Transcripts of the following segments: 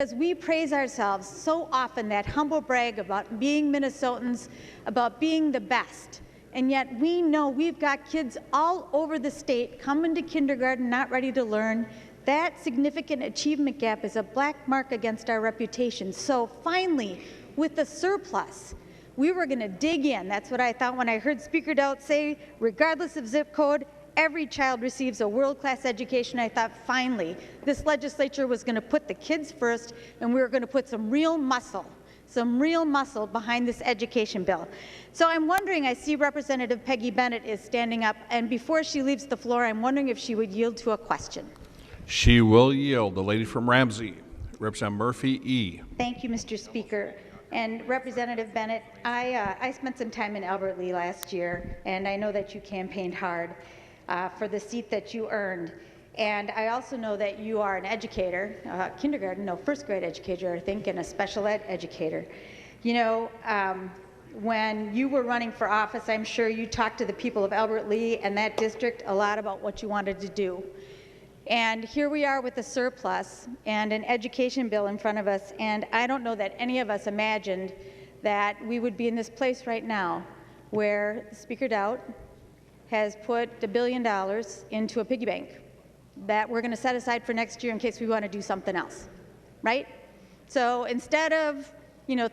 Because we praise ourselves so often, that humble brag about being Minnesotans, about being the best, and yet we know we've got kids all over the state coming to kindergarten not ready to learn. That significant achievement gap is a black mark against our reputation. So finally, with the surplus, we were going to dig in. That's what I thought when I heard Speaker Dowd say, regardless of zip code, every child receives a world-class education. I thought finally this legislature was going to put the kids first, and we were going to put some real muscle behind this education bill. So I'm wondering, I see Representative Peggy Bennett is standing up, and before she leaves the floor, I'm wondering if she would yield to a question. She will yield. The lady from Ramsey, Representative Murphy E. Thank you, Mr. Speaker. And Representative Bennett, I spent some time in Albert Lea last year, and I know that you campaigned hard for the seat that you earned. And I also know that you are an educator, first grade educator, I think, and a special ed educator. You know, when you were running for office, I'm sure you talked to the people of Albert Lea and that district a lot about what you wanted to do. And here we are with a surplus and an education bill in front of us, and I don't know that any of us imagined that we would be in this place right now where Speaker Dowd has put $1 billion into a piggy bank that we're going to set aside for next year in case we want to do something else, right? So instead of,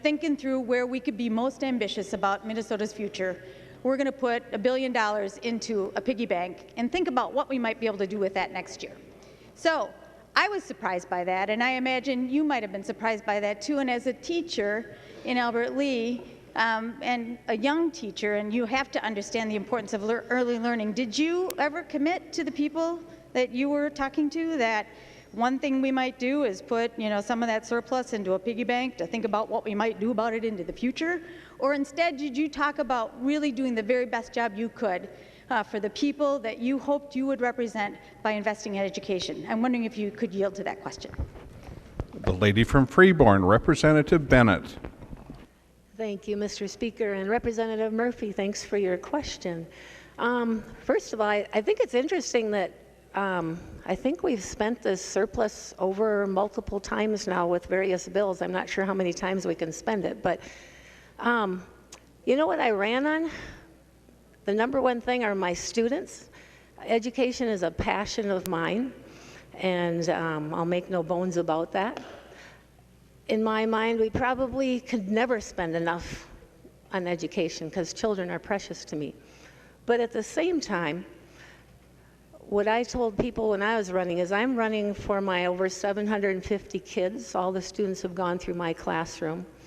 thinking through where we could be most ambitious about Minnesota's future, we're going to put $1 billion into a piggy bank and think about what we might be able to do with that next year. So I was surprised by that, and I imagine you might have been surprised by that too. And as a teacher in Albert Lea, and a young teacher, and you have to understand the importance of early learning, did you ever commit to the people that you were talking to that one thing we might do is put some of that surplus into a piggy bank to think about what we might do about it into the future? Or instead, did you talk about really doing the very best job you could for the people that you hoped you would represent by investing in education? I'm wondering if you could yield to that question. The lady from Freeborn, Representative Bennett. Thank you, Mr. Speaker. And Representative Murphy, thanks for your question. First of all, I think it's interesting that I think we've spent this surplus over multiple times now with various bills. I'm not sure how many times we can spend it, but you know what I ran on? The number one thing are my students. Education is a passion of mine, and I'll make no bones about that. In my mind, we probably could never spend enough on education because children are precious to me. But at the same time, what I told people when I was running is I'm running for my over 750 kids, all the students have gone through my classroom.